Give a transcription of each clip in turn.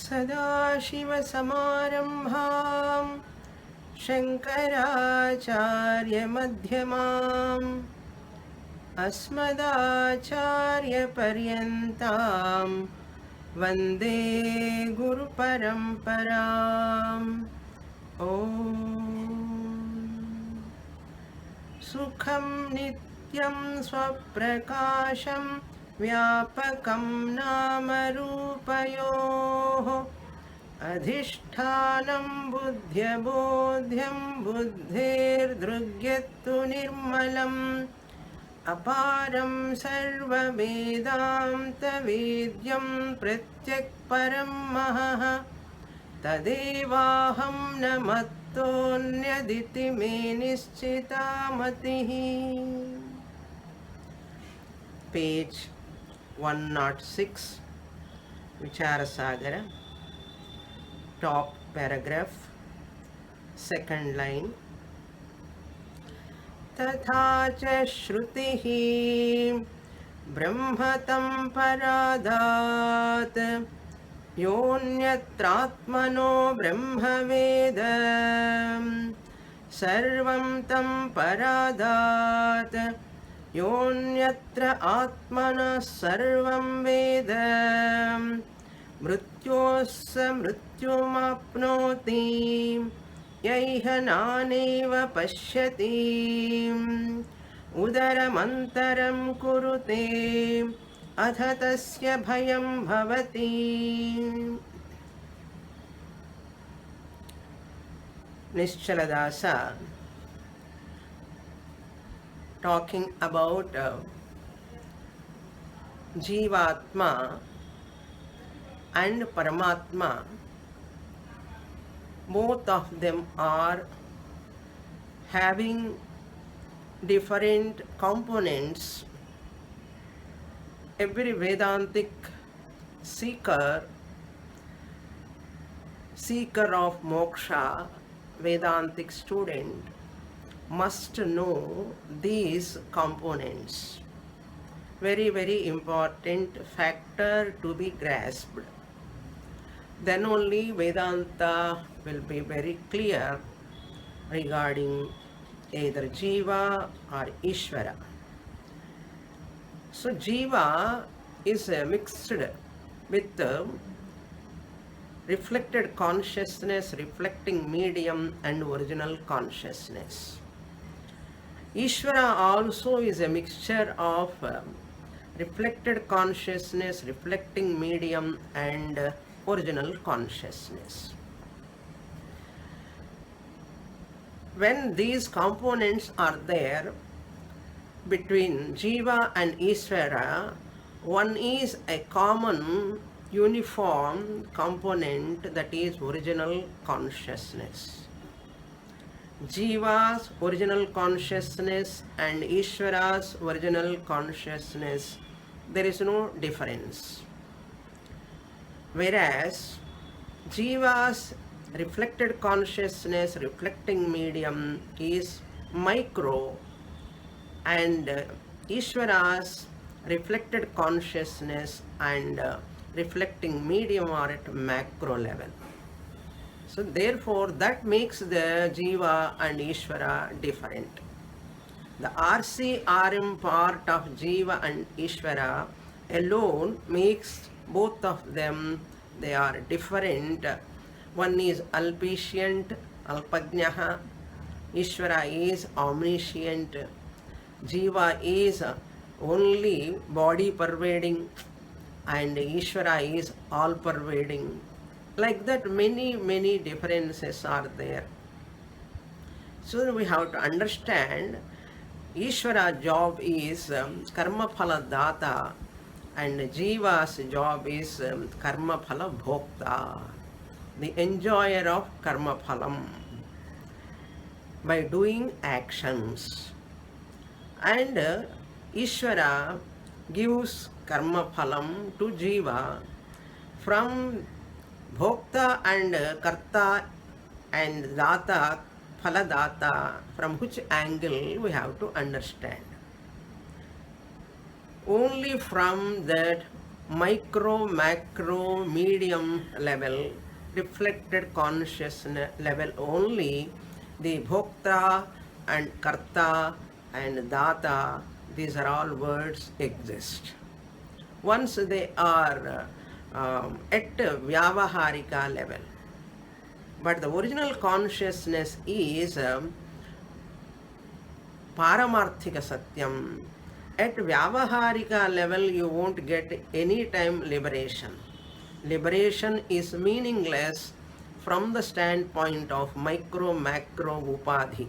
सदाशिवसमारम्भां शङ्कराचार्यमध्यमाम् अस्मदाचार्यपर्यन्तां वन्दे गुरुपरम्पराम् ॐ सुखं नित्यं स्वप्रकाशं व्यापकं नामरूपयोः अधिष्ठानं बुद्ध्यबोध्यं बुद्धेर्दृग्यत्तु निर्मलम् अपारं सर्ववेदान्तवेद्यं प्रत्यक्परं महः तदेवाहं न मत्तोऽन्यदिति मे निश्चिता मतिः. Page 106, Vichara Sagara, top paragraph, second line. तथा च श्रुतिः ब्रह्मतं परादात् योऽन्यत्रात्मनो ब्रह्मवेद सर्वं तं परादात् योऽन्यत्र आत्मनः सर्वं वेद मृत्योस्स मृत्युमाप्नोति यैह नानेव पश्यति उदरमन्तरं कुरुते अथ तस्य भयं भवति. Nischalodasa talking about Jivatma and Paramatma. Both of them are having different components. Every Vedantic seeker of moksha, Vedantic student, must know these components. Very, very important factor to be grasped. Then only Vedanta will be very clear regarding either Jiva or Ishvara. So Jiva is mixed with reflected consciousness, reflecting medium and original consciousness. Ishvara also is a mixture of reflected consciousness, reflecting medium and original consciousness. When these components are there between Jiva and Ishvara, one is a common uniform component, that is original consciousness. Jiva's original consciousness and Ishvara's original consciousness, there is no difference. Whereas Jiva's reflected consciousness, reflecting medium is micro, and Ishvara's reflected consciousness and reflecting medium are at macro level. So therefore that makes the Jiva and Ishvara different. The RC-RM part of Jiva and Ishvara alone makes both of them, they are different. One is Alpicient, Alpajnaha. Ishvara is omniscient. Jiva is only body pervading, and Ishvara is all pervading. Like that, many differences are there. So we have to understand Ishvara's job is karma phala data, and Jiva's job is karma phala bhokta, the enjoyer of karma phalam by doing actions. And Ishvara gives karma phalam to Jiva from bhokta and karta and data, phala data, from which angle we have to understand. Only from that micro, macro, medium level, reflected consciousness level only, the bhokta and karta and data, these are all words exist. Once they are at vyavaharika level, but the original consciousness is Paramarthika Satyam. At Vyavaharika level, you won't get any time liberation. Liberation is meaningless from the standpoint of micro macro upadhi.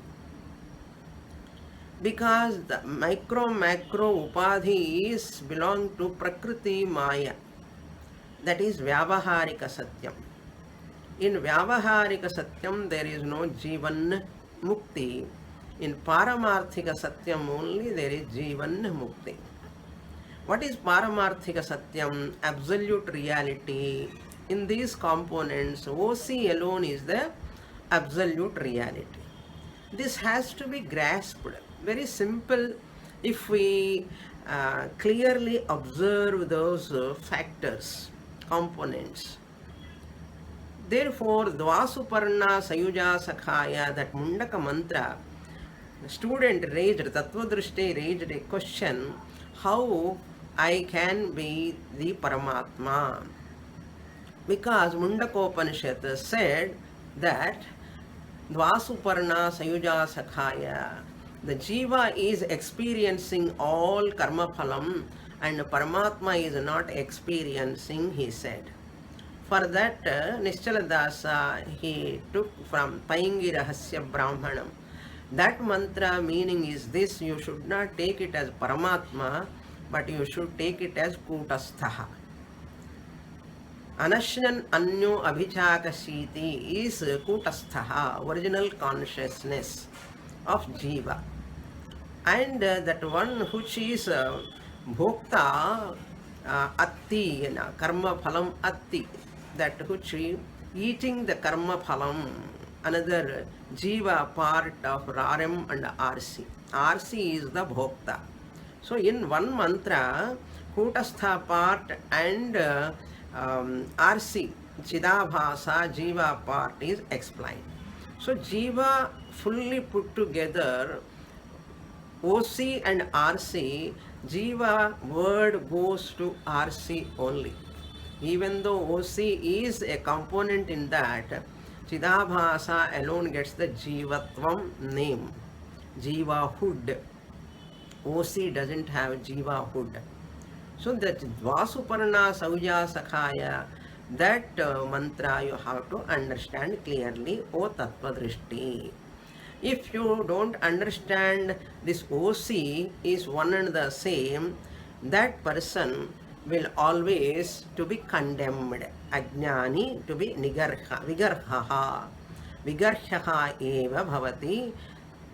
Because the micro macro upadhi is belong to Prakriti Maya. That is Vyavaharika Satyam. In Vyavaharika Satyam, there is no Jivan Mukti. In Paramarthika Satyam only there is Jivan Mukti. What is Paramarthika Satyam? Absolute reality. In these components, OC alone is the absolute reality. This has to be grasped. Very simple if we clearly observe those factors, components. Therefore, Dvasuparna Sayuja Sakhaya, that Mundaka mantra, student raised, Tattvadrishti raised a question, how I can be the Paramatma? Because Mundakopanishad said that Dvasuparna Sayuja Sakhaya, the Jiva is experiencing all karma phalam and Paramatma is not experiencing, he said. For that, Nischaladasa, he took from Paingi Rahasya Brahmanam. That mantra meaning is this: you should not take it as Paramatma, but you should take it as Kutasthaha. Anashyan Anyo Abhichakashiti is Kutasthaha, original consciousness of Jiva. And that one which is Bhokta Atti, Karma Phalam Atti, that which eating the Karma Phalam, another Jiva part of RM and RC. RC is the Bhokta. So in one mantra, Kutastha part and RC, Chidabhasa, Jiva part is explained. So Jiva fully put together, OC and RC, Jiva word goes to RC only. Even though OC is a component in that, Chidabhasa alone gets the Jivatvam name, Jivahood. OC doesn't have Jivahood. So that Dvasuparna Sauja Sakhaya, that mantra you have to understand clearly, O Tattvadrishti. If you don't understand this OC is one and the same, that person will always to be condemned. Ajnani to be nigarha, vigarhaha. Vigarhaha eva bhavati.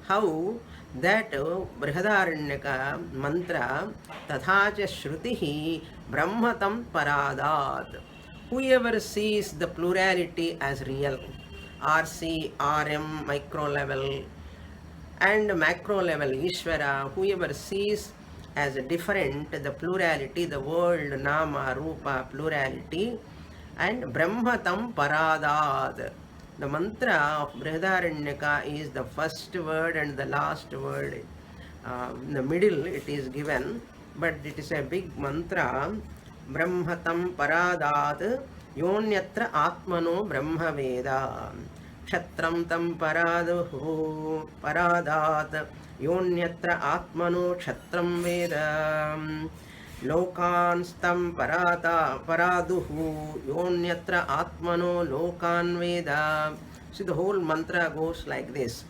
How that Brihadaranyaka mantra tathacha shrutihi brahmatam paradat. Whoever sees the plurality as real, RC, RM, micro level and macro level, Ishvara, whoever sees as different the plurality, the world, Nama, Rupa, plurality, and Brahmatam Paradat. The mantra of Brihadaranyaka is the first word and the last word. In the middle it is given, but it is a big mantra. Brahmatam Paradat Yonyatra Atmano Brahma Veda. Kshatram tam paraduhu paradat Yonyatra Atmano Kshatram Veda. Lokanstam paraduhu Yonyatra Atmano Lokan Veda. See, the whole mantra goes like this.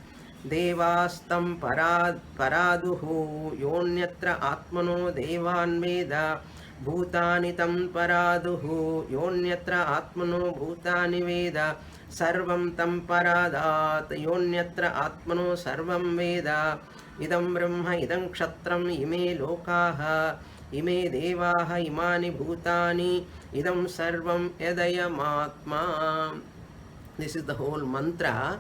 Devastam paraduhu Yonyatra Atmano Devan Veda. Bhutani tam paraduhu Yonyatra Atmano Bhutani Veda. Sarvam tam paradat Yonyatra Atmano Sarvam Veda. Idam Brahma idam Kshatram ime lokaha ime devaha imani bhutani idam sarvam yadayamatma. This is the whole mantra.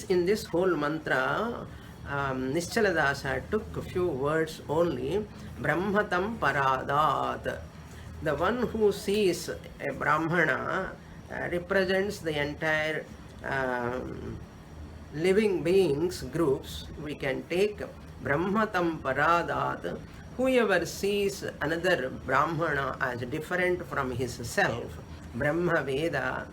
In this whole mantra, Nischaladasa took a few words only. Brahmatam paradat. The one who sees a Brahmana represents the entire living beings groups. We can take Brahmatam Paradat, whoever sees another Brahmana as different from his self, Brahma Veda.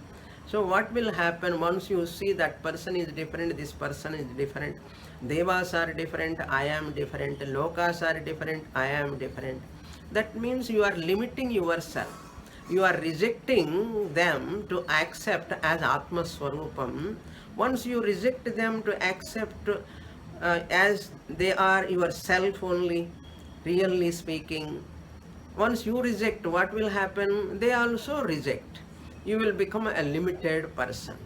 So what will happen once you see that person is different, this person is different, Devas are different, I am different, Lokas are different, I am different. That means you are limiting yourself. You are rejecting them to accept as Atma Swarupam. Once you reject them to accept as they are yourself only, really speaking, once you reject, what will happen? They also reject. You will become a limited person.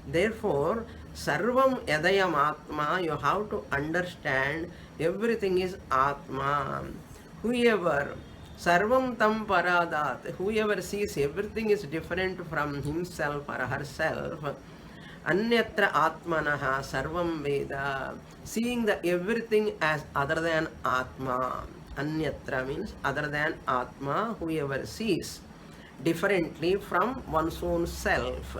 Therefore, Sarvam Yadayam Atma, you have to understand everything is Atma. Whoever, Sarvam Tam Paradat, whoever sees everything is different from himself or herself, Anyatra Atmanaha Sarvam Veda, seeing the everything as other than Atma. Anyatra means other than Atma, whoever sees differently from one's own self,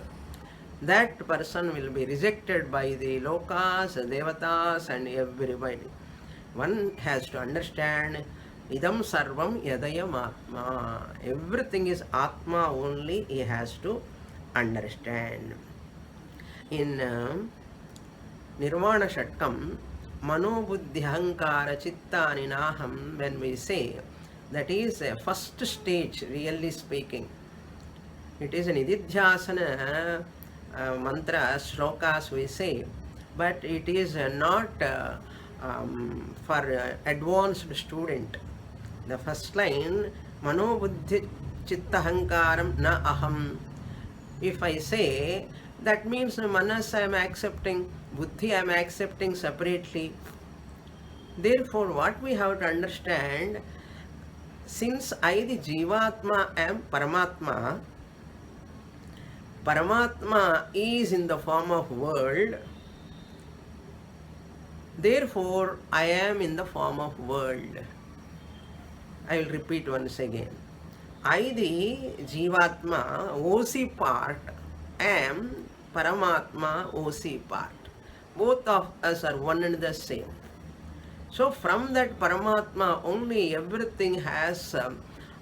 that person will be rejected by the lokas, devatas and everybody. One has to understand idam sarvam yadayam atma. Everything is atma only, he has to understand. In Nirvana Shatkam, Mano Buddhi Hankara Chitta Ninaham, when we say, that is a first stage, really speaking. It is an Nididhyasana mantra, shlokas we say, but it is not for advanced student. The first line, Mano Buddhi Chitta Hankaram Na Aham. If I say, that means Manas I am accepting, Buddhi I am accepting separately. Therefore, what we have to understand, since I, the Jivatma, am Paramatma, Paramatma is in the form of world, therefore I am in the form of world. I will repeat once again. I, the Jivatma, OC part, am Paramatma, OC part. Both of us are one and the same. So from that Paramatma only everything has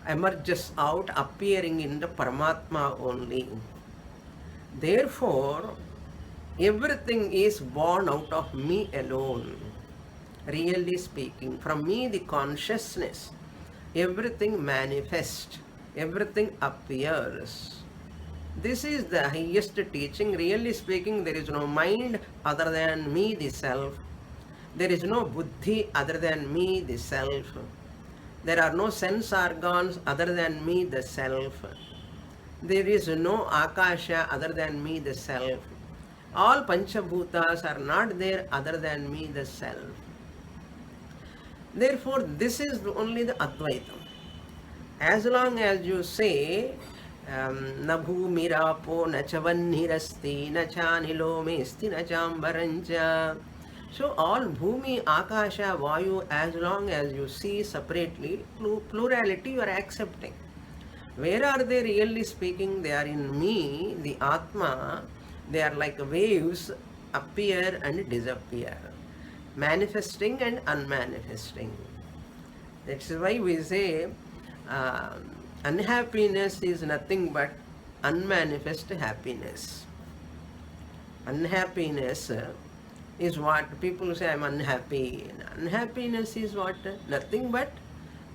emerges out, appearing in the Paramatma only. Therefore, everything is born out of me alone. Really speaking, from me the consciousness, everything manifests, everything appears. This is the highest teaching. Really speaking, there is no mind other than me, the self. There is no buddhi other than me, the self. There are no sense organs other than me, the self. There is no akasha other than me, the self. All panchabhutas are not there other than me, the self. Therefore, this is only the Advaitam. As long as you say, na bhumirapo na chavannirasti na chanilo mesti na chambarancha. So all bhumi, akasha, vayu, as long as you see separately, plurality you are accepting. Where are they really speaking? They are in me, the Atma. They are like waves, appear and disappear, manifesting and unmanifesting. That's why we say unhappiness is nothing but unmanifest happiness. Unhappiness is what people say, I'm unhappy. Unhappiness is what? Nothing but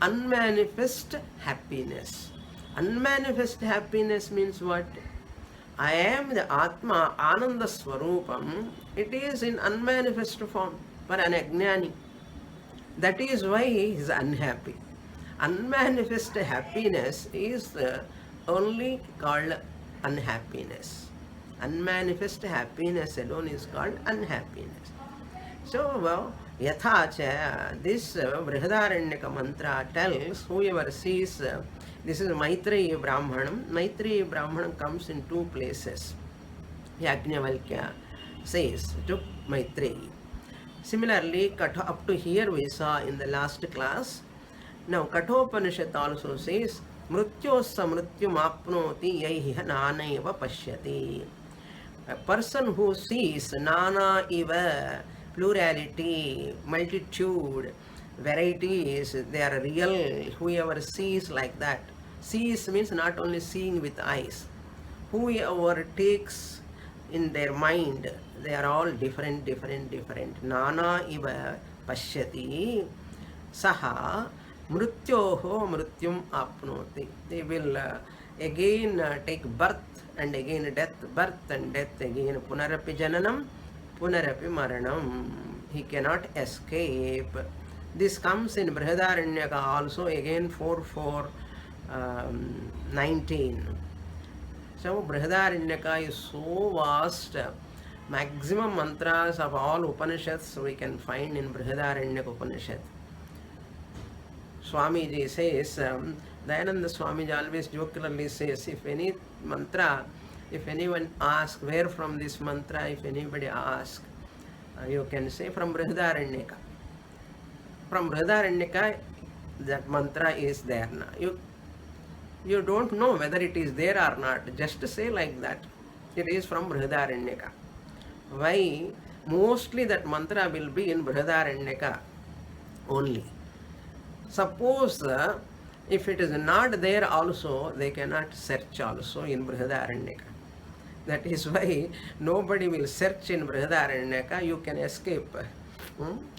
unmanifest happiness. Unmanifest happiness means what? I am the Atma, Ananda Swarupam. It is in unmanifest form for an Ajnani. That is why he is unhappy. Unmanifest happiness is only called unhappiness. Unmanifest happiness alone is called unhappiness. So, Yathacha, this Brihadaranyaka mantra tells whoever sees, this is Maitreyi Brahmanam. Maitreyi Brahmanam comes in two places. Yajnavalkya says to Maitreyi. Similarly, up to here we saw in the last class. Now, Kathopanishad also says, mrityossa mrityumapnoti yaiha nanaiva pashyati. A person who sees nana iva, plurality, multitude, varieties, they are real. Whoever sees like that, sees means not only seeing with eyes. Whoever takes in their mind, they are all different, different, different. Nana iva pashyati, saha mrityoho mrityum apnoti. They will again take birth and again death, birth and death again. Punarapi jananam, punarapi maranam. He cannot escape. This comes in Brihadaranyaka also again 4:4-19. So Brihadaranyaka is so vast. Maximum mantras of all Upanishads we can find in Brihadaranyaka Upanishad. Swamiji says, Dayananda Swamiji always jocularly says, if any mantra, if anyone asks where from this mantra, if anybody asks, you can say from Brihadaranyaka. From Brihadaranyaka, that mantra is there. You don't know whether it is there or not. Just say like that. It is from Brihadaranyaka. Why? Mostly that mantra will be in Brihadaranyaka only. Suppose if it is not there also, they cannot search also in Brihadaranyaka. That is why nobody will search in Brihadaranyaka. You can escape.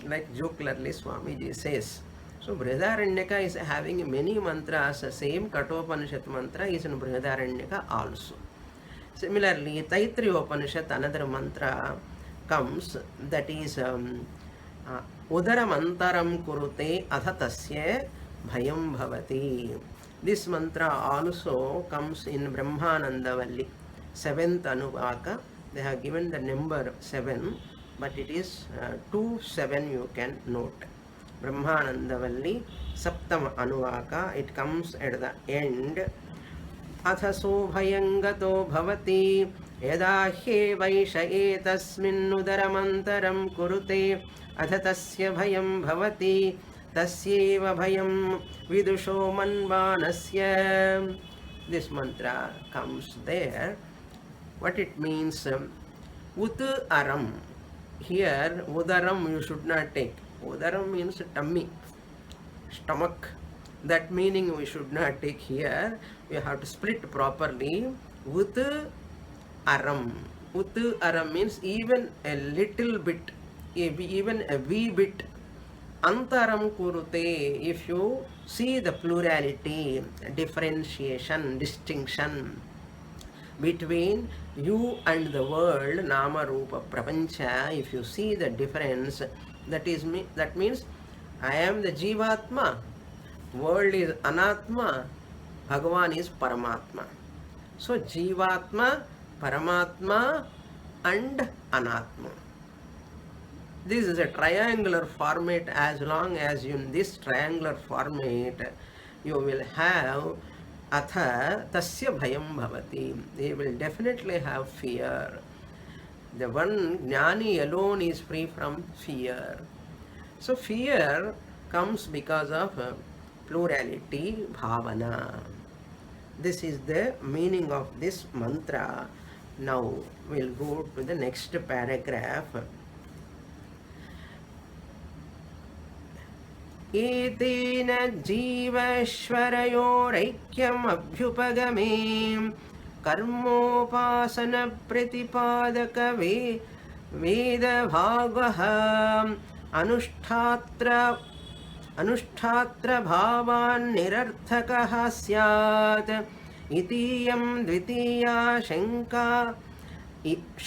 Like jocularly Swamiji says. So Brihadaranyaka is having many mantras. Same Kathopanishad mantra is in Brihadaranyaka also. Similarly, Taittiriya Upanishad, another mantra comes, that is Udaramantaram kurute adhatasya bhayam bhavati. This mantra also comes in Brahmanandavalli, 7th Anuvaka. They have given the number 7, but it is 2-7 you can note. Brahmanandavalli, Saptama Anuvaka, it comes at the end. Athaso bhayangato bhavati yada he vaisha etasminudaramantaram kurute adhatasya bhayam bhavati tasyeva bhayam vidusho manvanasya. This mantra comes there. What it means? Ut aram. Here, udaram you should not take. Udaram means tummy, stomach. That meaning we should not take here. We have to split properly. Ut aram. Ut aram means even a little bit, even a wee bit. Antaram kurute. If you see the plurality, differentiation, distinction between you and the world, Nama Rupa Prapancha, if you see the difference, that means I am the Jivatma, world is Anatma, Bhagavan is Paramatma. So Jivatma, Paramatma and Anatma. This is a triangular format. As long as in this triangular format you will have atha tasya bhayam bhavati. They will definitely have fear. The one jnani alone is free from fear. So fear comes because of plurality, bhavana. This is the meaning of this mantra. Now we'll go to the next paragraph. एतेन जीवश्वरयोरैक्यम् अभ्युपगमे कर्मोपासन प्रतिपादक वेदभागः अनुष्ठात्र भावान् निरर्थकः स्यात् इतीयं द्वितीया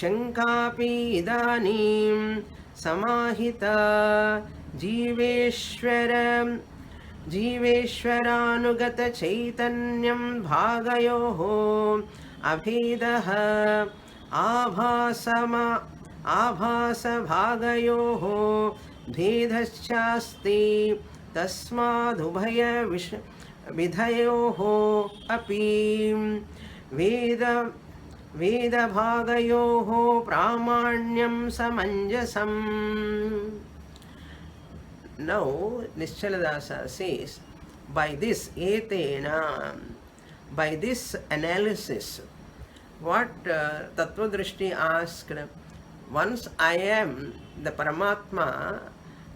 शङ्कापि इदानीं समाहिता जीवेश्वरानुगत चैतन्यं भागयोः अभेदः आभासभागयोः भेदश्चास्ति तस्मादुभय विधयोः अपि वेदभागयोः प्रामाण्यं समञ्जसम्. Now Nischaladasa says, by this etena, by this analysis, what Tattvadrishti asked, once I am the Paramatma,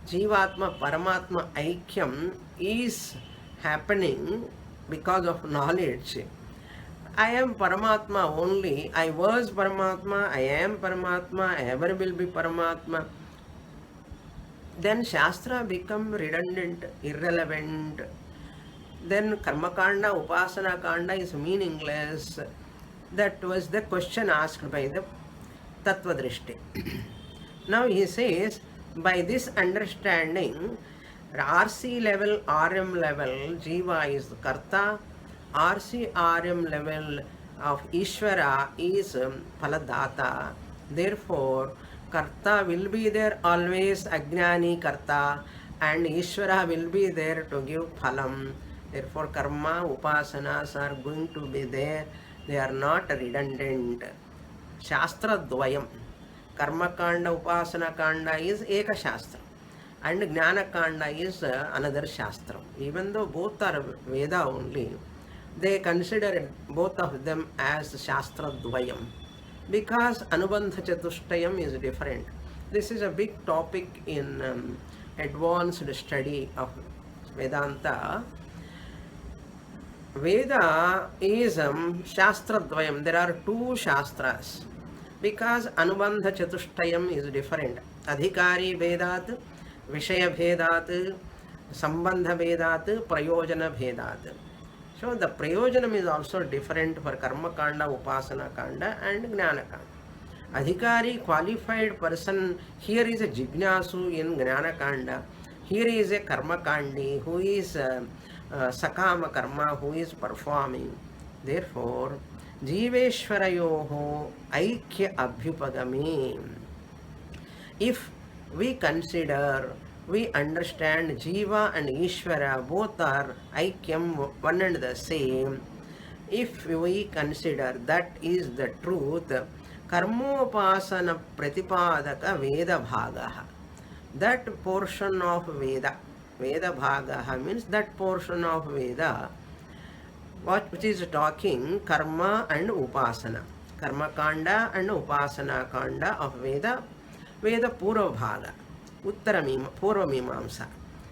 Jivatma Paramatma Aikyam is happening because of knowledge. I am Paramatma only. I was Paramatma, I am Paramatma, I ever will be Paramatma. Then Shastra become redundant, irrelevant. Then Karma Kanda, Upasana Kanda is meaningless. That was the question asked by the Tattvadrishti. Now he says, by this understanding, RC level, RM level, Jiva is Karta, RC, RM level of Ishvara is Phaladata. Therefore, Karta will be there always, Ajnani Karta, and Ishvara will be there to give Phalam. Therefore, Karma, Upasanas are going to be there. They are not redundant. Shastra Dvayam. Karma Kanda, Upasana Kanda is Eka Shastra, and Jnana Kanda is another Shastra. Even though both are Veda only, they consider both of them as Shastra Dvayam, because Anubandha Chatushtayam is different. This is a big topic in advanced study of Vedanta. Veda is Shastra Dvayam. There are two Shastras, because Anubandha Chatushtayam is different. Adhikari Vedat, Vishaya Bhedat, Sambandha Vedat, Prayojana Bhedat. So the Prayojanam is also different for Karma Kanda, Upasana Kanda and Jnana Kanda. Adhikari, qualified person, here is a Jignasu in Jnana Kanda. Here is a Karma Kandi who is Sakama Karma, who is performing. Therefore, Jiveshwarayoho Aikya Abhyupagami. If we consider, we understand Jiva and Ishvara both are Aikyam, one and the same. If we consider that is the truth, Karmopasana Pratipadaka Veda Bhagaha. That portion of Veda, Veda Bhagaha means that portion of Veda which is talking karma and upasana. Karma kanda and upasana kanda of Veda, Veda Purva Bhaga, Purva Mimamsa.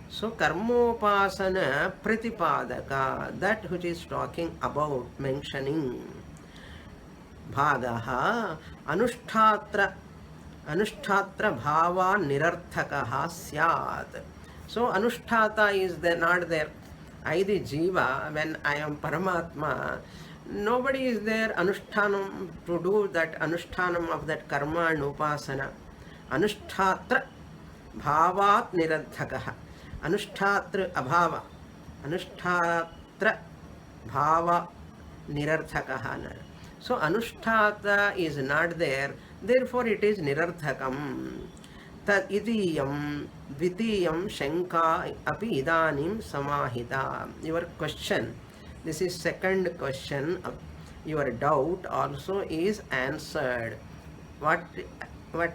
So karmopasana pratipadaka, that which is talking about, mentioning bhagaha anushthatra bhava nirarthakaha syat. So anusthata is there, not there. I the Jiva, when I am Paramatma, nobody is there anushtanam to do that anushtanam of that karma and upasana. Anushthatra bhavat niradhakaha. Anushthatra abhava. Anushthatra bhava nirarthakaha. So anusthata is not there, therefore it is nirarthakam. Tad idiyam dvitiyam shanka api idanim samahita. Your question, this is second question, your doubt also is answered. What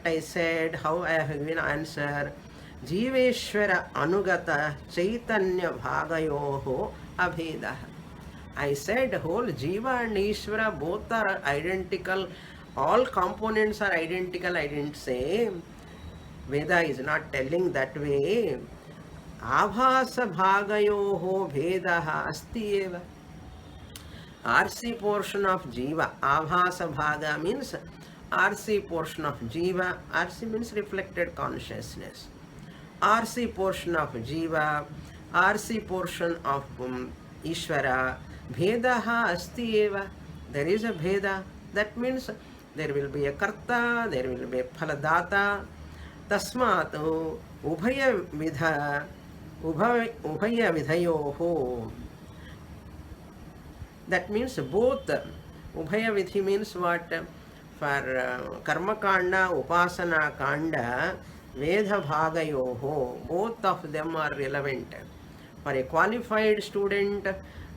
I said, how I have given answer. Jiveshwara anugata chaitanya bhagayoho abhedah. I said whole Jiva and Ishvara both are identical, all components are identical. I didn't say. Veda is not telling that way. Abhasa bhagayoho bhedaha asti eva. RC portion of Jiva. Abhasa bhaga means RC portion of Jiva. RC means reflected consciousness. RC portion of Jiva. RC portion of Ishvara. Bhedaha asti eva. There is a Bheda. That means there will be a Karta, there will be a Phaladata. Tasmat ubhaya vidhayoho. That means both. Ubhaya vidhi means what? For karma kanda, upasana kanda, veda bhagayoho, both of them are relevant. For a qualified student,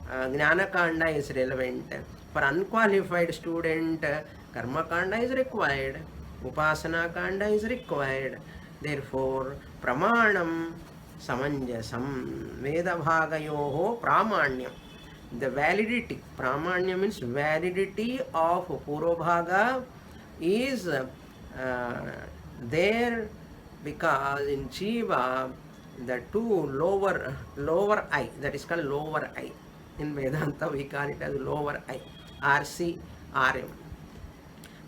jnana kanda is relevant. For unqualified student, karma kanda is required. Upasana kanda is required. Therefore, pramanam samanjasam. Veda bhagayoho pramanyam. the validity, pramanya means validity of Purvabhaga is there because in Jiva, the two lower eye, that is called lower eye. In Vedanta, we call it as lower eye, RC, RM.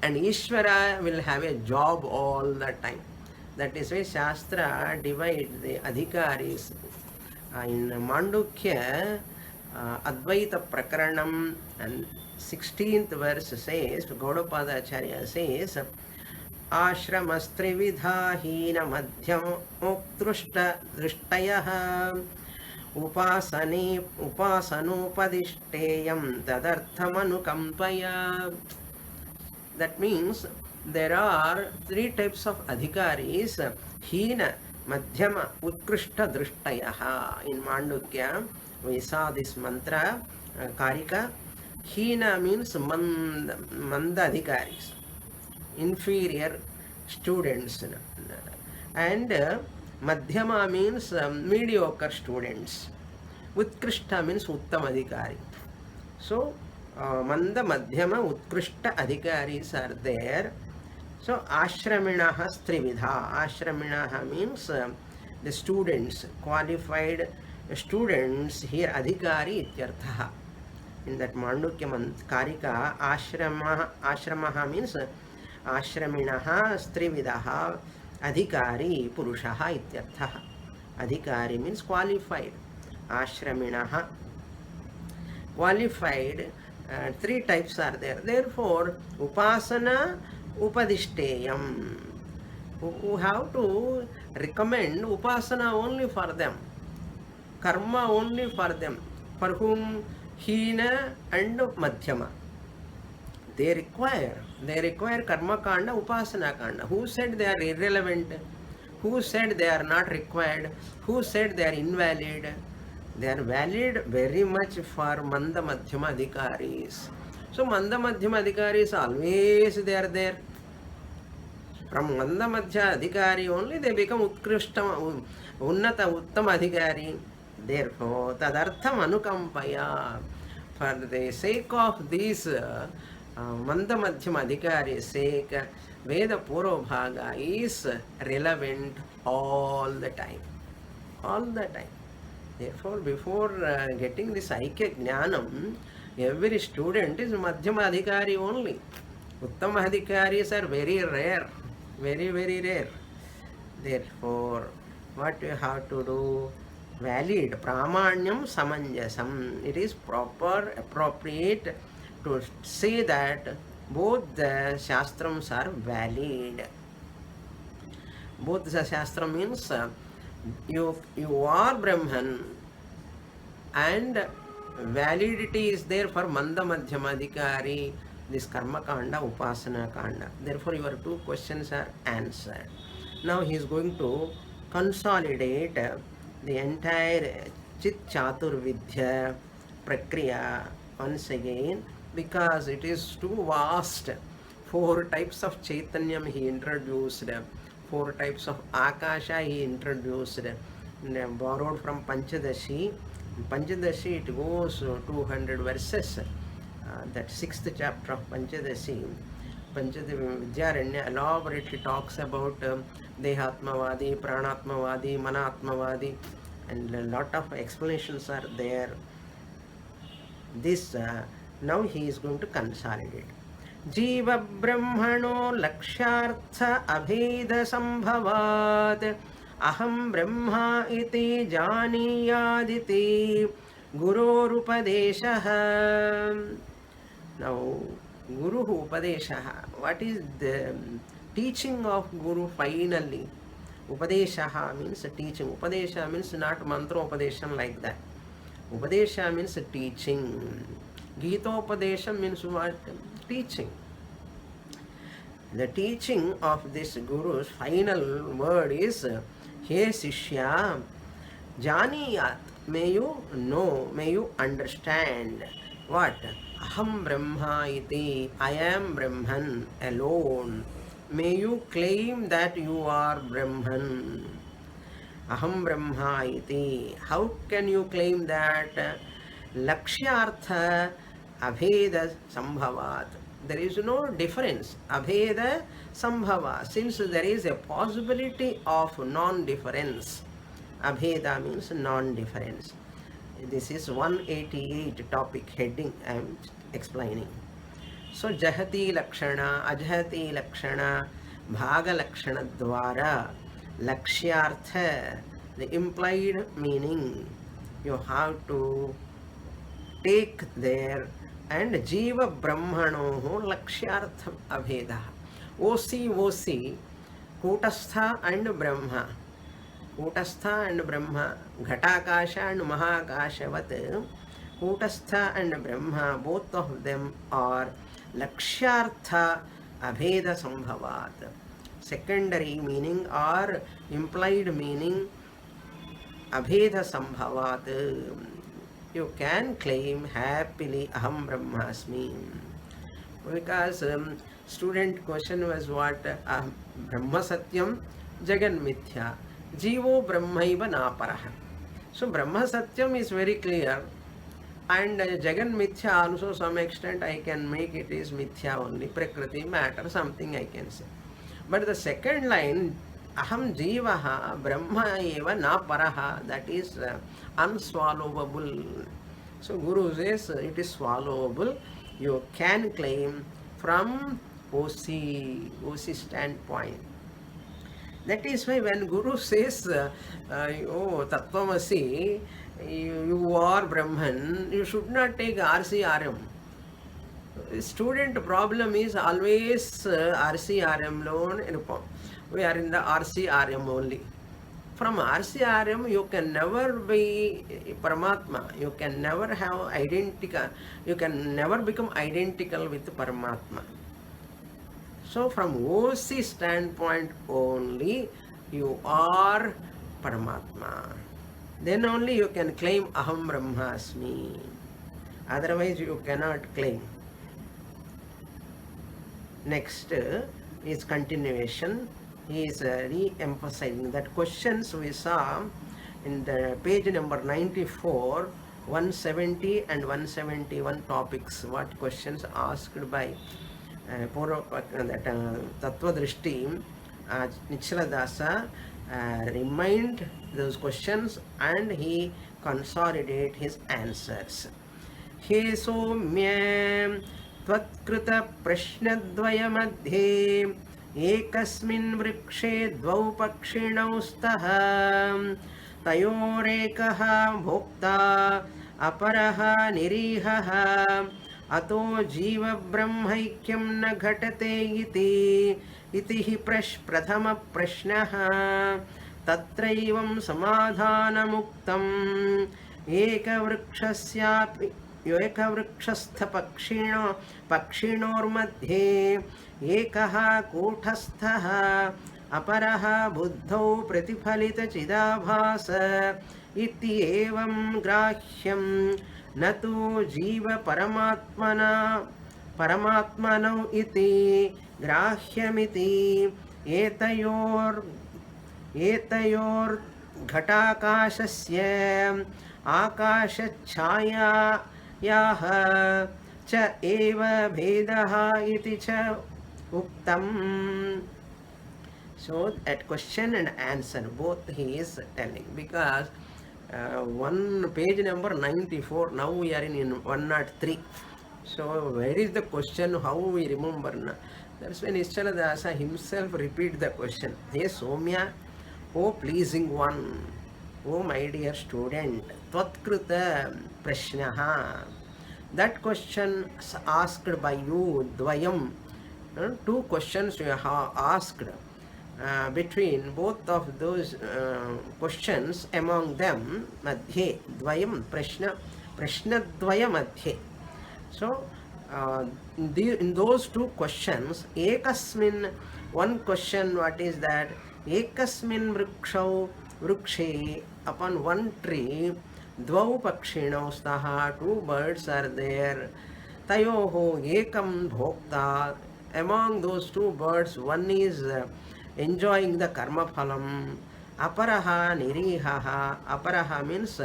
And Ishvara will have a job all the time. That is why Shastra divide the adhikaris. In Mandukya, Advaita Prakaranam and 16th verse says, Gaudapada Acharya says, Ashramastrividha hina madhyam uktrushta drishtayah upasanopadishteyam tadarthamanukampaya. That means there are three types of adhikaris: hina, madhyama, utkrishta drishtayah. In Mandukya, we saw this mantra, karika. Hina means manda adhikaris, inferior students, and madhyama means mediocre students. Utkrishta means uttam adhikari. So manda, madhyama, utkrishta adhikaris are there. So ashraminaha strividha. Ashraminaha means the students, qualified students. Here adhikari ityartha. In that Mandukya karika, ashramaha means ashraminaha strividaha adhikari purushaha ityartha. Adhikari means qualified. Ashraminaha, qualified. Three types are there. Therefore, upasana upadishteyam. Who have to recommend upasana only for them, karma only for them. For whom? Hina and madhyama. They require karma kanda, upasana kanda. Who said they are irrelevant? Who said they are not required? Who said they are invalid? They are valid very much for manda madhyama adhikaris. So manda madhyama adhikaris always they are there. From manda madhya adhikari only they become utkrishta unnata uttama adhikari. Therefore, tadartham anukampaya. For the sake of these manda madhyama adhikari sake, Veda Purvabhaga is relevant all the time. All the time. Therefore, before getting this Aikya Jnanam, every student is Madhyama Adhikari only. Uttama Adhikaris are very rare. Very, very rare. Therefore, what you have to do? Valid. Pramanyam samanjasam. It is proper, appropriate to say that both the Shastrams are valid. Both the Shastra means you are Brahman and validity is there for Manda Madhyama Adhikari, this Karma Kanda, Upasana Kanda. Therefore, your two questions are answered. Now he is going to consolidate the entire Chit Chatur Vidya Prakriya once again, because it is too vast. 4 types of Chaitanyam he introduced, 4 types of Akasha he introduced, borrowed from Panchadashi. Panchadashi, it goes 200 verses. That 6th chapter of Panchadashi, Vidyaranya elaborately talks about Dehatmavadi, Pranatmavadi, Manatmavadi, and a lot of explanations are there. This now he is going to consolidate. Jiva Brahmano Lakshartha Abheda Sambhavat Aham Brahma iti Janiyaditi Guru Upadeshaha. Now, Guru Upadeshaha. What is the teaching of Guru finally? Upadeshaha means teaching. Upadesha means not mantra upadesham like that. Upadesha means teaching. Gita upadesham means what? Teaching. The teaching of this Guru's final word is, He Sishya, Janiyat, may you know, may you understand. What? Aham Brahma iti, I am Brahman alone. May you claim that you are Brahman. Aham Brahma iti. How can you claim that? Lakshyartha abheda sambhavat. There is no difference. Abheda sambhava. Since there is a possibility of non-difference. Abheda means non-difference. This is 188 topic heading I am explaining. So Jahati Lakshana, Ajhati Lakshana, Bhaga Lakshana Dwara, Lakshyartha, the implied meaning you have to take there, and Jiva Brahmanoho Lakshyartham Abheda. OC, Kutastha and Brahma. Kutastha and Brahma, Ghatakasha and Mahakashavat. Kutastha and Brahma, both of them are Lakshyartha Abheda Sambhavat. Secondary meaning or implied meaning Abheda Sambhavat. You can claim happily Aham Brahmasmi. Because student question was what? Brahma Satyam Jagan Mithya. Jivo Brahmaiva Naparaha. So Brahma Satyam is very clear, and Jagan Mithya also some extent I can make it is Mithya only, Prakriti, matter, something I can say. But the second line, Aham Jivaha Brahma eva Naparaha, that is unswallowable. So Guru says it is swallowable. You can claim from OC standpoint. That is why when Guru says, oh, Tattvamasi, you are Brahman, you should not take RCRM. Student problem is always RCRM loan. We are in the RCRM only. From RCRM, you can never be Paramatma. You can never have identical. You can never become identical with Paramatma. So from OC standpoint only, you are Paramatma. Then only you can claim Aham Brahmasmi. Otherwise you cannot claim. Next is continuation. He is re-emphasizing that questions we saw in the page number 94, 170 and 171 topics. What questions asked by Tattvadrishti, Nichaladasa remind those questions and he consolidate his answers. He soumya tvatkrita prashnadvaya madhye ekasmin vrikshe dvau pakshinau staha tayorekaha bhokta aparaha nirihaha ato jiva brahmaikyam na ghatate iti hi prathama prashnaha tatraivam samadhanamuktam ekavrikshasyapni ekavrikshastha pakshinormadhye ekah koothastha aparaha buddhau pratifalita chidabhasa iti evam grahyam natu jiva paramatmanau iti grahyamiti etayor ghatakashasya akashachhayayaha cha eva bhedaha iti cha uktam. So at question and answer both he is telling, because one page number 94, now we are in 103. So where is the question, how we remember? That's when Nichaladasa himself repeat the question. Hey Somya, O pleasing one, O my dear student, Tvatkrita Prashnaha. That question asked by you, Dvayam. Two questions you have asked. Between both of those questions, among them, Madhye, Dvayam, Prashna Dvaya Madhye. So, in those two questions, Ekasmin, one question, what is that? Ekasmin vrikshe, upon one tree, Dvau Pakshinau Staha, two birds are there. Tayoho Ekam Bhokta, among those two birds, one is enjoying the karma phalam. Aparaha nirihaha. Aparaha means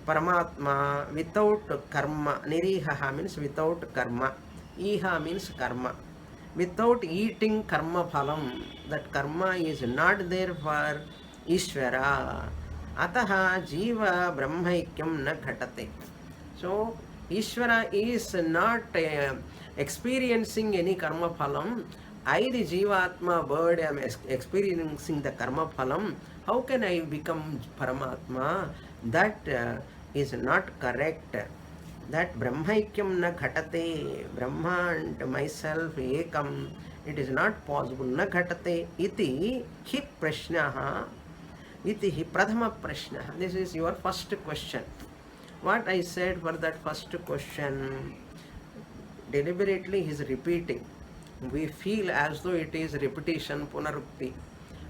Paramatma without karma. Niriha means without karma. Iha means karma. Without eating karma phalam, that karma is not there for Ishvara. Ataha jiva brahmaikyam na ghatate. So, Ishvara is not experiencing any karma phalam. I, the Jivatma bird, am experiencing the karma phalam. How can I become Paramatma? That is not correct. That Brahmaikyam na ghatate, Brahma and myself ekam, it is not possible. Na ghatate iti hi prashnaha, iti hi prathama prashnaha. This is your first question. What I said for that first question, deliberately he is repeating. We feel as though it is repetition, punarukti.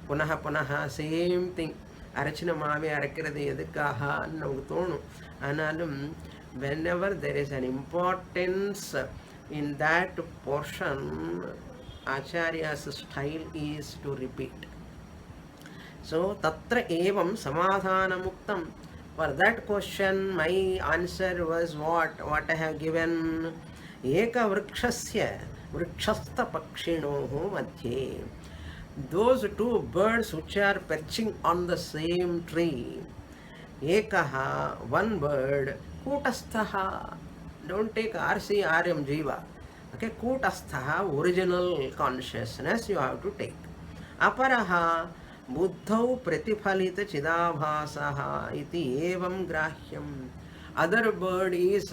Punaha punaha, same thing. Arachana mave arakiradi edakaha annavutonu. Analum, whenever there is an importance in that portion, Acharya's style is to repeat. So, tatra evam samadhana muktam. For that question, my answer was what I have given. Eka vrikshasya vrikshastha pakshinoho madhye. Those two birds which are perching on the same tree. Ekaha, one bird, kutasthaha. Don't take RC, RM, Jiva. Okay, kutasthaha, original consciousness you have to take. Aparaha, buddhau pratifalita chidabhasaha iti evam grahyam. Other bird is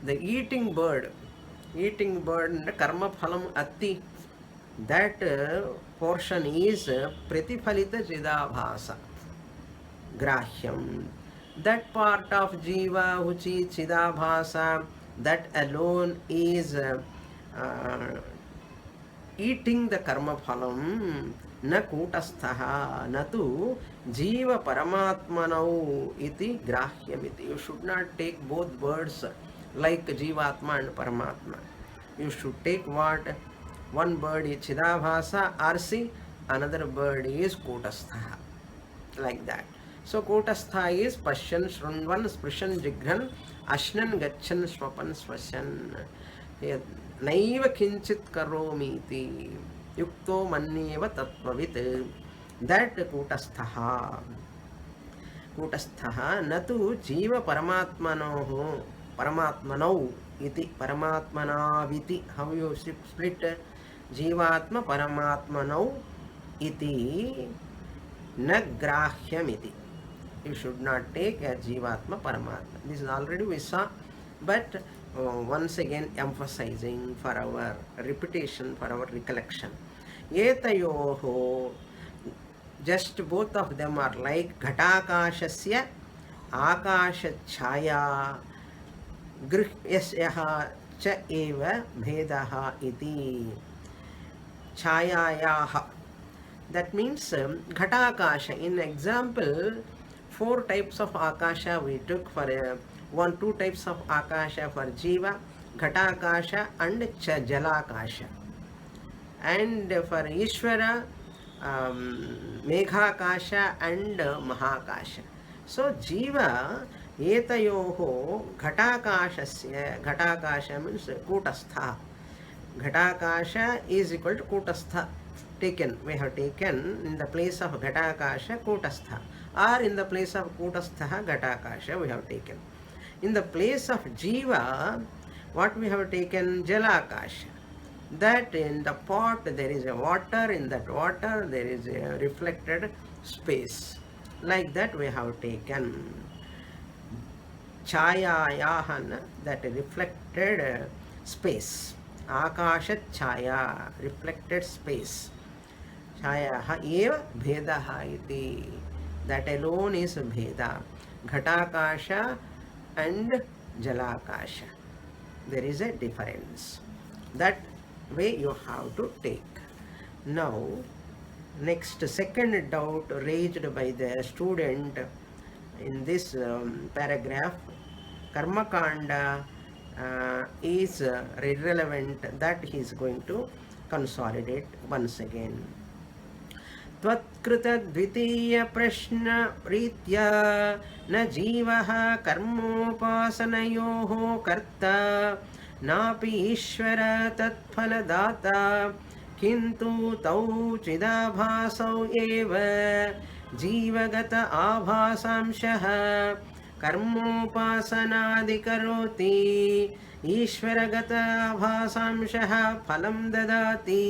the eating bird. Eating bird, karma phalam atti. That portion is pratifalita chidabhasa. Grahyam. That part of jiva which is chidabhasa, that alone is eating the karma phalam. Na kutasthaha na tu jiva paramatmanau iti grahyamiti. You should not take both birds like jivatma and paramatma. You should take what? One bird is chidabhasa, RC, another bird is kutasthaha. Like that. So kutastha is pashyan, shrunvan, sprishan, jigran, ashnan, gachan, swapan, swashan. Naiva kinchit karomiti. Yukto manneva tattvavit. That kutasthaha. Kutasthaha natu jiva paramatmanau iti paramatmanaviti. How you split jivatma paramatmanau iti na grahyamiti. You should not take a jivatma paramatma. This is already we saw, but once again emphasizing for our repetition, for our recollection. Etayoho, just both of them are like ghatakashasya akasha chaya grihyasyaha cha eva bhedaha iti. Chayayaha. That means ghatakasha. In example, 4 types of akasha we took for 2 types of akasha for jiva, ghatakasha and jalakasha. And for Ishvara, meghakasha and mahakasha. So jiva etayoho ghatakashasya, ghatakasha means kutastha. Ghatakasha is equal to kutastha. Taken, we have taken in the place of ghatakasha kutastha, or in the place of kutastha ghatakasha we have taken. In the place of jiva, what we have taken? Jalakasha. That in the pot there is a water, in that water there is a reflected space. Like that we have taken chayayahana, that reflected space. Akasha chaya, reflected space. Chayaha eva bhedaha iti. That alone is bheda. Ghatakasha and jalakasha. There is a difference. That way you have to take. Now, next second doubt raised by the student in this paragraph, karma kanda is irrelevant. That he is going to consolidate once again. त्वत्कृतद्वितीयप्रश्नरीत्या न जीवः कर्मोपासनयोः कर्ता नापि ईश्वर तत्फलदाता किन्तु तौ चिदाभासौ एव जीवगत आभासांशः कर्मोपासनादिकरोति ईश्वरगत आभासांशः फलं ददाति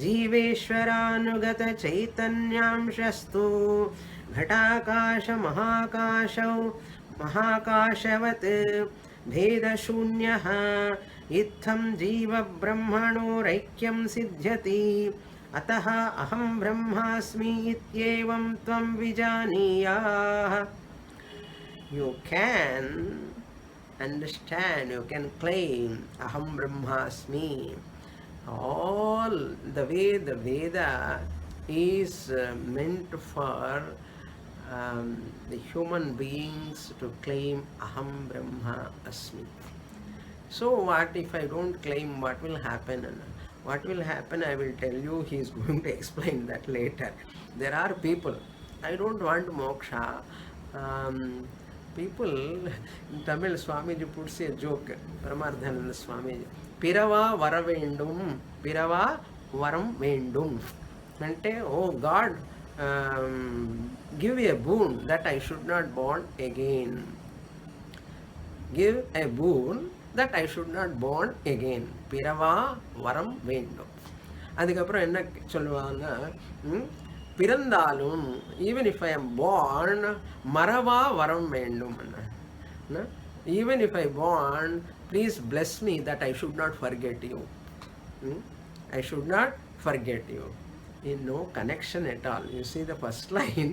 जीवेश्वरानुगत चैतन्यांशस्तु घटाकाशमहाकाशौ महाकाशवत् भेदशून्यः इत्थं जीवब्रह्मणोरैक्यं सिद्ध्यति अतः अहं ब्रह्मास्मि इत्येवं त्वं विजानीयाः. You can understand, you can claim aham brahmasmi. All the way the Veda is meant for the human beings to claim aham brahma asmi. So what if I don't claim? What will happen? What will happen, I will tell you. He is going to explain that later. There are people, I don't want moksha. People in Tamil, Swamiji puts a joke, Paramarthananda Swamiji. Pirava varavendum, Pirava varam vendum. Ante, oh God, give a boon that I should not born again. Give a boon that I should not born again. Pirava varam vendum. அதுக்கப்புறம் என்ன சொல்லுவாங்க, பிறந்தாலும் even if I am born மறவா வரம் வேண்டும். Even if I born, please bless me that I should not forget you. I should not forget you. No connection at all. You see the first line,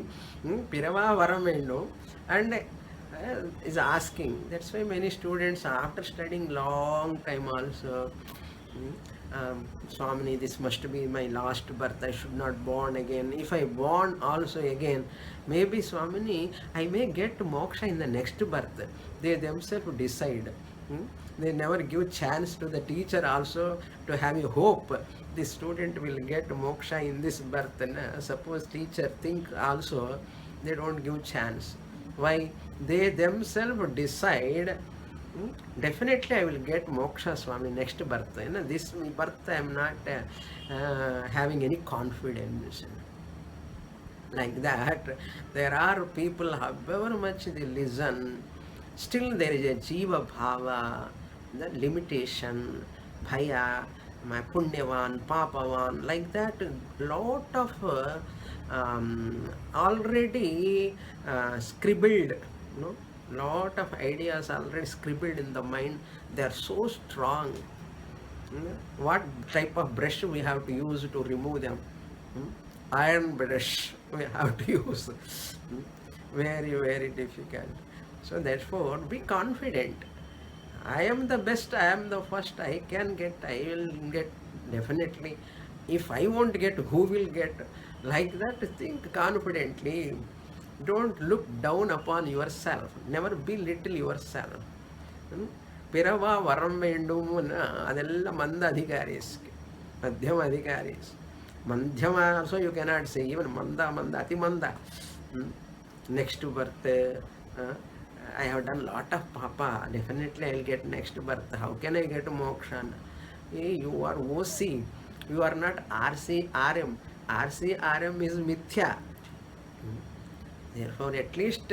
pirava varam vendum, and is asking. That's why many students after studying long time also, Swamini, this must be my last birth, I should not born again. If I born also again, maybe Swamini, I may get moksha in the next birth. They themselves decide. They never give chance to the teacher also to have a hope the student will get moksha in this birth. Suppose teacher think also, they don't give chance. Why? They themselves decide, definitely I will get moksha, Swami, next birth. This birth I am not having any confidence. Like that, there are people, however much they listen, still there is a jiva bhava, the limitation, bhaya, my punyavan, papavan, like that. Lot of already scribbled, lot of ideas already scribbled in the mind. They are so strong. What type of brush we have to use to remove them? Iron brush we have to use. Very, very difficult. So therefore, be confident. I am the best, I am the first, I can get, I will get definitely. If I won't get, who will get? Like that, think confidently. Don't look down upon yourself. Never belittle yourself. Pirava varam vendum, adella manda adhikaris, madhyama adhikaris. Madhyama also you cannot say, even manda, ati manda. Next birth, I have done lot of papa, definitely I will get next birth. How can I get moksha? You are OC, you are not RC, RM. RC, RM is mithya. Therefore, at least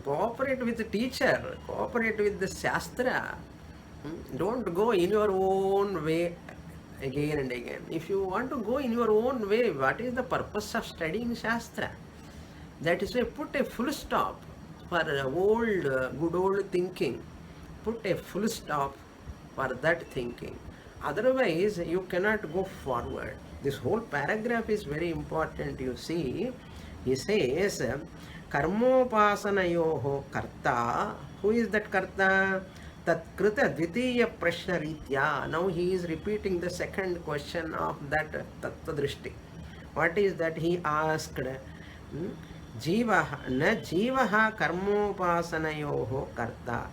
cooperate with the teacher, cooperate with the Shastra. Don't go in your own way again and again. If you want to go in your own way, what is the purpose of studying Shastra? That is why put a full stop for old, good old thinking. Put a full stop for that thinking. Otherwise, you cannot go forward. This whole paragraph is very important. You see, he says, Karmopasanayoho karta. Who is that karta? Tatkrita dvitiya prashna ritya. Now he is repeating the second question of that tattva-drishti. What is that he asked? Jivaha na jivaha karmopasanayoho karta.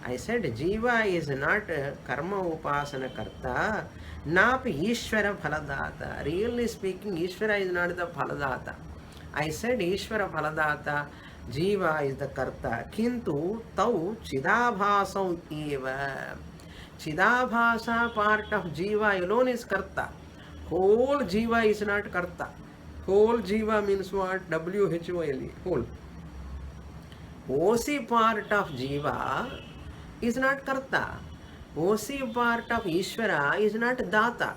I said Jiva is not karma upasana karta, napi Ishvara phaladata. Really speaking, Ishvara is not the phaladata. I said Ishvara phaladata, Jiva is the karta. Kintu tau chidabhasau eva. Chidabhasa part of Jiva alone is karta. Whole Jiva is not karta. Whole Jiva means what? W-H-O-L-E. Whole. OC part of Jiva is not karta. OC part of Ishvara is not data.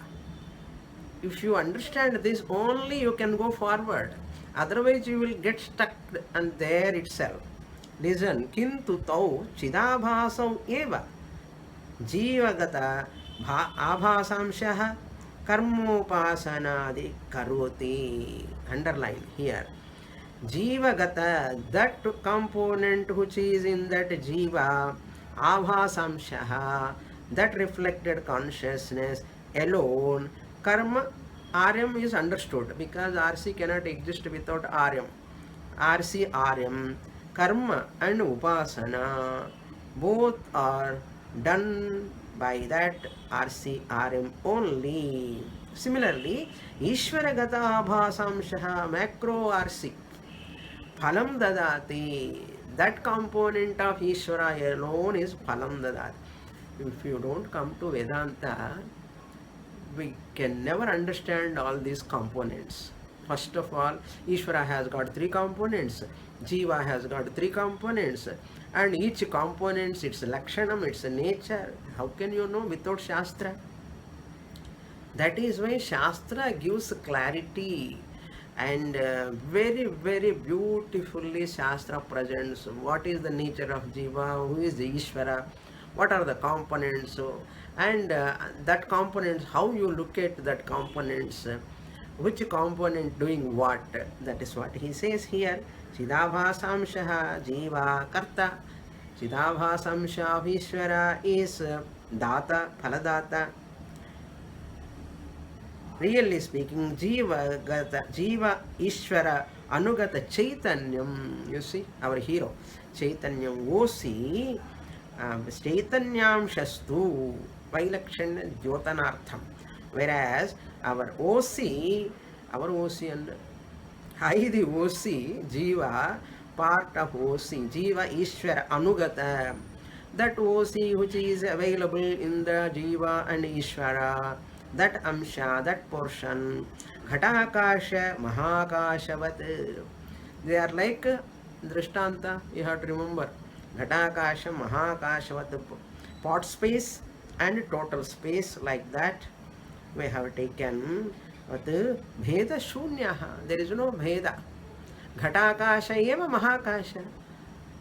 If you understand this, only you can go forward. Otherwise, you will get stuck and there itself. Listen, kintu tau chidabhasau eva जीवगत आभासांशः कर्मोपासनादि करोति. Underline here. Jivagata, that component which is in that jiva, abhasamshaha, that reflected consciousness alone, karma, RM is understood because RC cannot exist without RM. RC, RM, karma and upasana, both are done by that RC, RM only. Similarly, Ishwaragata abhasamshaha, macro RC, phalam dadati, that component of Ishvara alone is phalam dadati. If you don't come to Vedanta, we can never understand all these components. First of all, Ishvara has got three components, Jiva has got three components, and each component, its lakshanam, its nature. How can you know without Shastra? That is why Shastra gives clarity, and very, very beautifully Shastra presents what is the nature of Jiva, who is the Ishvara, what are the components, and that components, how you look at that components, which component doing what. That is what he says here. Chidabhasamshaha Jiva Karta. Chidabhasamsha of Ishvara is Data, Phaladata. Really speaking, Jiva Ishvara Anugata Chaitanyam, you see, our hero, Chaitanyam Osi, Chaitanyam Shastu, Vailakshan Jyotanartham. Whereas our OC and I the OC, Jiva, part of OC, Jiva Ishvara Anugata, that OC which is available in the Jiva and Ishvara, that Amsha, that portion, Ghatakasha, Mahakashavat, they are like Drishtanta, you have to remember. Ghatakasha, Mahakashavat, pot space and total space, like that we have taken. But Bheda Shunyaha, there is no Bheda. Ghatakasha eva Mahakasha.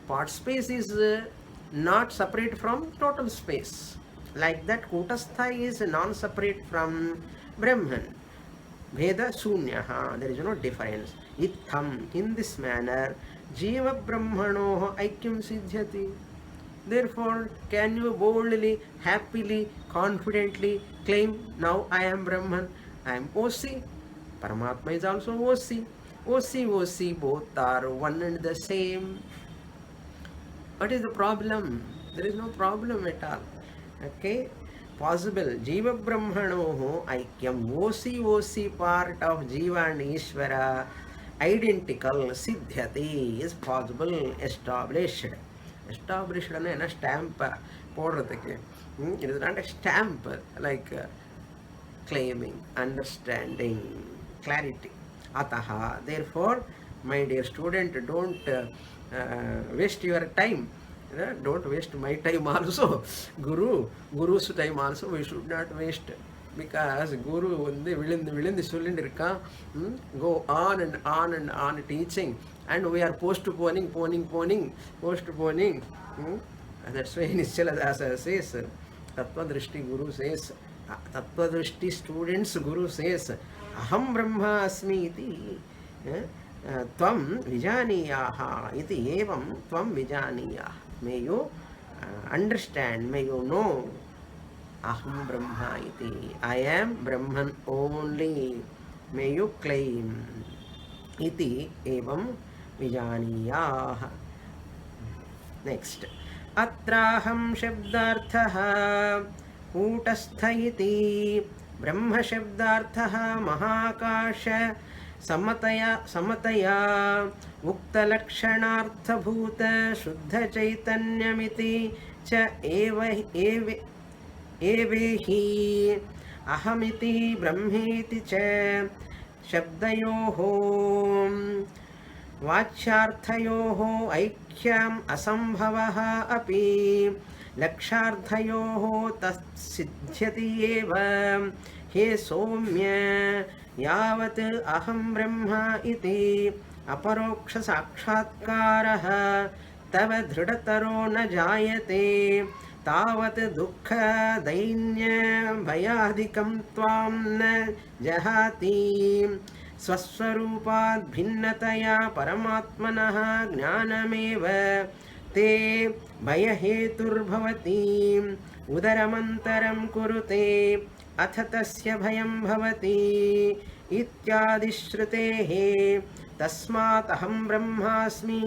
Pot space is not separate from total space. Like that, Kutastha is non-separate from Brahman. Bheda Shunyaha, there is no difference. Itham, in this manner, Jiva Brahmanoho Aikyam Siddhyati. Therefore, can you boldly, happily, confidently claim, now I am Brahman, I am OC. Paramatma is also OC. OC, both are one and the same. What is the problem? There is no problem at all. Okay? Possible. Jiva Brahmanoho Aikyam. OC part of Jiva and Ishvara identical Siddhyati is possible, established. Established and a stamp. It is not a stamp like claiming, understanding, clarity. Ataha. Therefore, my dear student, don't waste your time. Don't waste my time also. Guru's time also we should not waste, because Guru விழுந்து சொல்லிட்டு இருக்கான். Go on and on and on teaching, and we are postponing. That's why Nischala Dasa says, Tattva Drishti Guru says, Tattva Drishti students Guru says, Aham Brahma Asmi iti Tvam Vijaniyaha iti evam Tvam Vijaniyaha. May you understand, may you know, Aham Brahma iti, I am Brahman only. May you claim, iti evam Vijaniyaha. Next. अत्राहं शब्दार्थः कूटस्थ इति ब्रह्म शब्दार्थः महाकाश समतया उक्तलक्षणार्थभूत शुद्धचैतन्यमिति च एवेहि अहमिति ब्रह्मेति च शब्दयोः वाच्यार्थयोः ऐक्यम् असम्भवः अपि लक्षार्थयोः तत्सिद्ध्यति एव हे सौम्य यावत् अहं ब्रह्म इति अपरोक्षसाक्षात्कारः तव दृढतरो न जायते तावत् दुःखदैन्यभयादिकं त्वां न जहाति स्वस्वरूपात् भिन्नतया परमात्मनः ज्ञानमेव ते भयहेतुर्भवति उदरमन्तरं कुरुते अथ तस्य भयं भवति इत्यादिश्रुतेः तस्मात् अहं ब्रह्मास्मि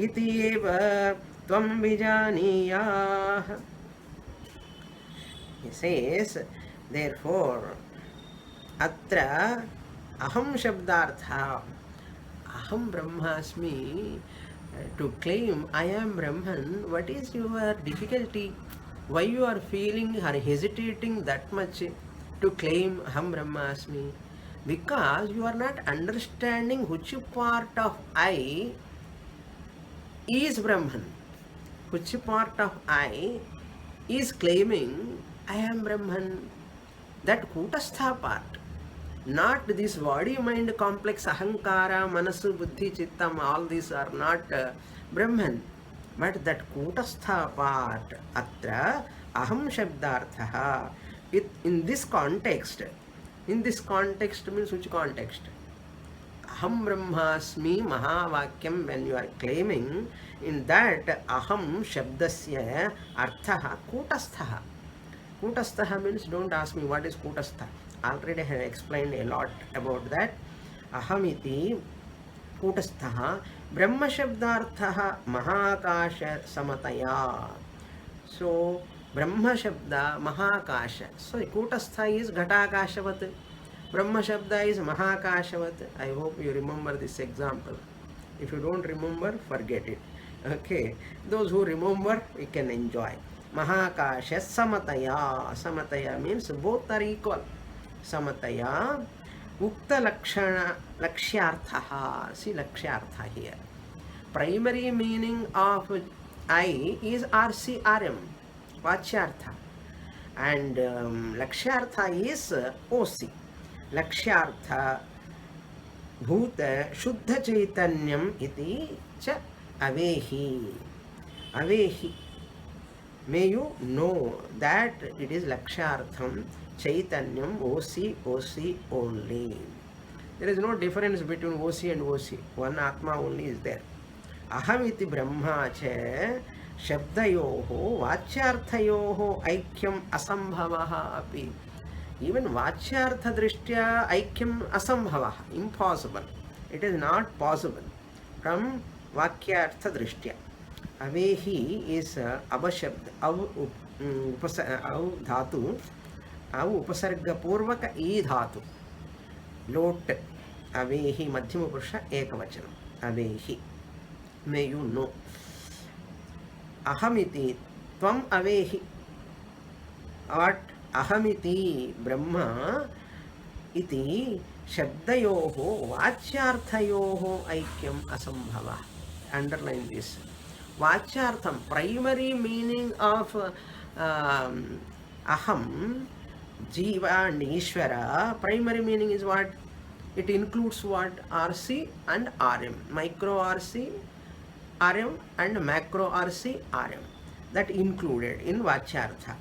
इति एव त्वं विजानीयाः. He says, therefore, atra aham shabdartha, aham brahmasmi, to claim I am Brahman, what is your difficulty? Why you are feeling or hesitating that much to claim aham brahmasmi? Because you are not understanding which part of I is Brahman, which part of I is claiming I am Brahman. That kutastha part, not this body mind complex ahankara, manasu, buddhi, chittam, all these are not Brahman, but that kutastha part, atra aham shabdartha. In this context means which context? Aham brahmasmi mahavakyam, when you are claiming, in that aham shabdasya arthaha kutastha. Kutastha means, don't ask me what is kutastha. Already I have explained a lot about that. Ahamiti kutastha brahma shabdartha mahakasha samataya. So brahma shabda mahakasha. So kutastha is ghatakashavat. Brahma shabda is mahakashavat. I hope you remember this example. If you don't remember, forget it. Okay, those who remember, we can enjoy. Mahakasha samataya. Samataya means both are equal. Samataya ukta lakshyartha. See lakshyartha here. Primary meaning of I is RC RM, vachyartha, and lakshyartha is OC. Lakshyartha bhuta shuddha chaitanyam iti cha avehi. Avehi. May you know that it is lakshyartham chaitanyam OC only. There is no difference between OC and OC. One Atma only is there. Aham iti brahma cha shabdayoho vachyarthayoho aikyam asambhavaha api. Even vachyartha drishtya aikyam asambhavaha, impossible. It is not possible from vakyartha drishtya. Avehi is abashabd, av dhatu, av upasarga purvaka e dhatu. Lot. Avehi madhyama purusha ekavachanam. Avehi. May you know. Ahamiti tvam avehi. What? Ahamiti brahma iti shabdayoho vachyarthayoho aikyam asambhava. Underline this. Vachyartham, primary meaning of aham, jiva and Ishvara, primary meaning is what? It includes what? RC and RM. Micro RC, RM and macro RC, RM. That included in Vachyartha.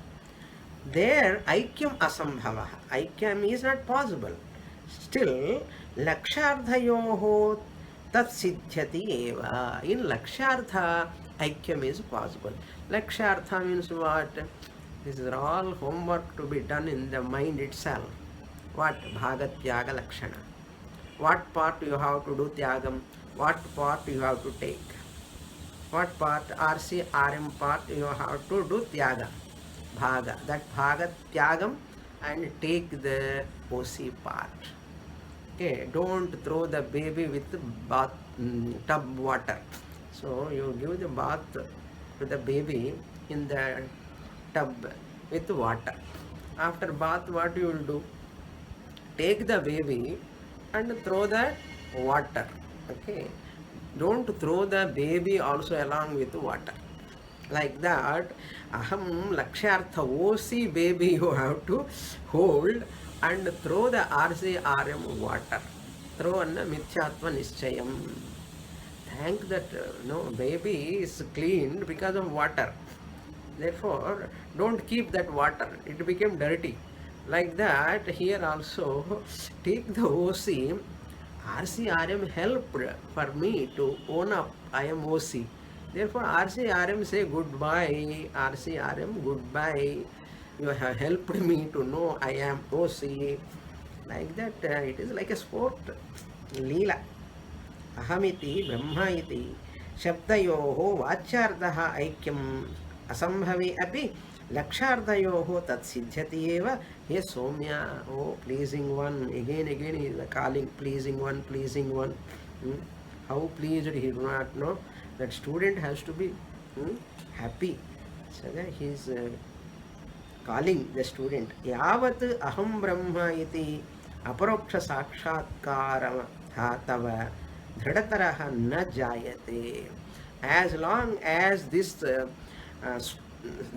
There, aikyam asambhava. Aikyam is not possible. Still, lakshyarthayoho tat siddhyati eva. In lakshyartha, aikyam is possible. Lakshyartha means what? These are all homework to be done in the mind itself. What? Bhagatyaga lakshana. What part you have to do tyagam? What part you have to take? what part? RC, RM part, you have to do Tyaga, Bhaga. That Bhaga Tyagam and take the OC part. Okay, don't throw the baby with bath tub water. So you give the bath to the baby in the tub with water. After bath, what you will do? Take the baby and throw the water. Okay, don't throw the baby also along with water. Like that, aham lakshyartha OC baby you have to hold and throw the RC RM water. Throw an mithyatva nischayam. Thank that no baby is cleaned because of water. Therefore, don't keep that water. It became dirty. Like that, here also take the OC. RCRM helped for me to own up. I am OC. Therefore, RCRM say goodbye. RCRM goodbye. You have helped me to know I am OC. Like that, it is like a sport. Leela. Ahamiti Brahma iti Shabdayoho Vachyardaha Aikyam Asambhavi api Lakshardayoho Tat Siddhyati eva. He Somya, oh pleasing one, again he is calling pleasing one, pleasing one. How pleased he do not know. That student has to be happy. So that he is calling the student. Yavat aham brahma iti aparoksha sakshatkara tava dhridataraha na jayate. As long as this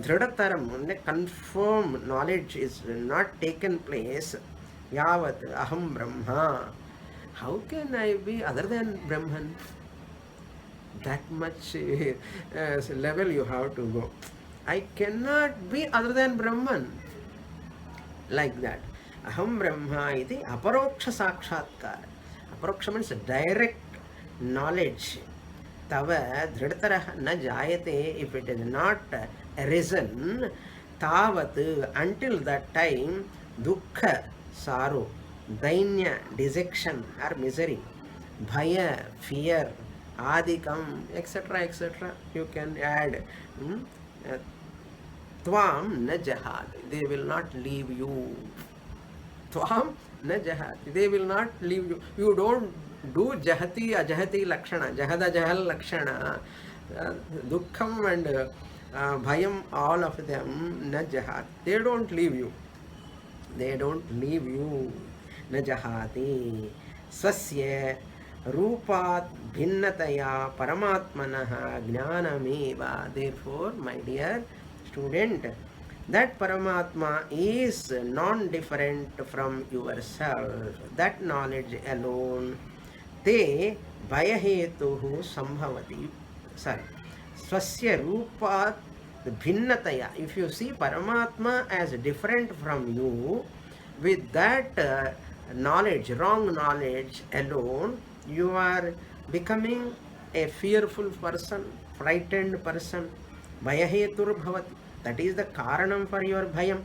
dhridataram, confirmed knowledge is not taken place, yavat aham brahma. How can I be other than Brahman? That much level you have to go. I cannot be other than Brahman. Like that. Aham Brahma iti aparoksha sakshatkara. Aparoksha means direct knowledge. Tava dhridataraha na jayate. If it is not arisen, tavat, until that time, dukkha, sorrow, dainya, dejection or misery, bhaya, fear, adikam, etc. You can add. Tvam na jahad. They will not leave you. Tvam na jahad. They will not leave you. You don't do jahati ajahati lakshana. Jahada jahal lakshana. Dukkham and bhayam, all of them, na jahad. They don't leave you. They don't leave you. Na jahati. Swasya रूपात भिन्नतया परमात्मनः ज्ञानमेव. Therefore, my dear student, that Paramatma is non-different from yourself. That knowledge alone, te bhayahetuhu sambhavati. Sorry. Swasya rupat bhinnataya. If you see Paramatma as different from you, with that knowledge, wrong knowledge alone, you are becoming a fearful person, frightened person. Bhayahetur bhavati. That is the karanam for your bhayam.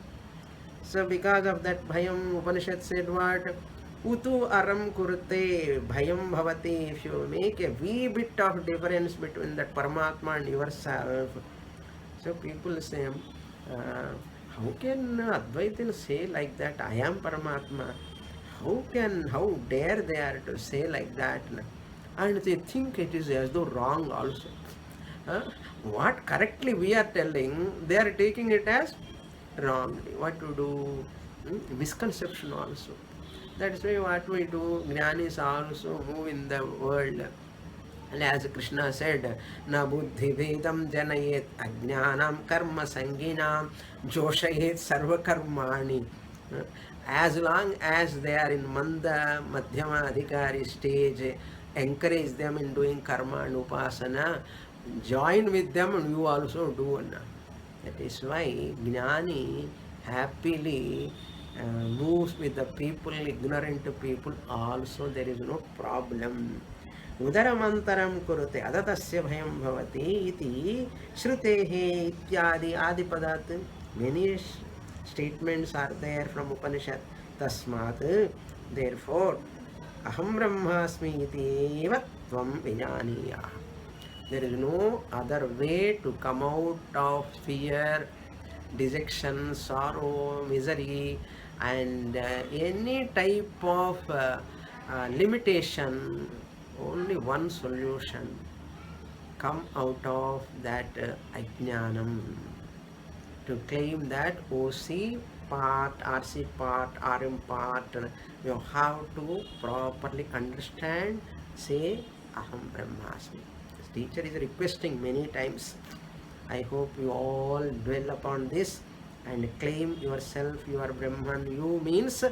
So because of that bhayam, Upanishad said what? Utu aram kurte bhayam bhavati. If you make a wee bit of difference between that Paramatma and yourself. So people say, how can Advaitin say like that, I am Paramatma? How dare they are to say like that? And they think it is as though wrong also. What correctly we are telling, they are taking it as wrong. What to do? Misconception also. That is why what we do, Jnanis also move in the world. And as Krishna said, na buddhi vedam janayet ajnanam karma sanginam joshayet sarva karmani. As long as they are in Manda, Madhyama, Adhikari stage, encourage them in doing karma and upasana, join with them and you also do. That is why Jnani happily moves with the people, ignorant people also, there is no problem. Udaramantaram kurute adatasya bhayam bhavati iti shrutehe ityadi adipadat. Many statements are there from Upanishad. Tasmat, therefore, aham brahmasmi iti eva tvam vijaniya. There is no other way to come out of fear, dejection, sorrow, misery, and any type of limitation. Only one solution: come out of that ajnanam. To claim that OC part, RC part, RM part, you have to properly understand, say Aham Brahmasmi. This teacher is requesting many times. I hope you all dwell upon this and claim yourself, you are Brahman. You means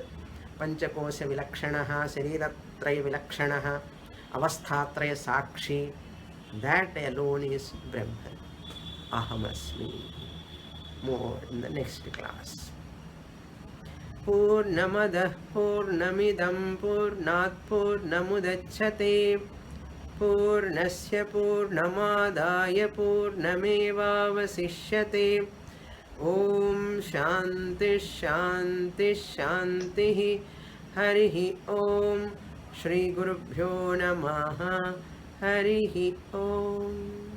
Panchakosha Vilakshanaha, Sariratraya Vilakshanaha, Avasthatraya Sakshi. That alone is Brahman. Ahamasmi. More in the next class. Purnamadah Purnamidam Purnat Purnamudachyate Purnasya Purnamadaya Purnamevavasishyate. Om Shanti Shanti Shanti. Harihi Om. Shri Gurubhyo Namaha. Harihi Om.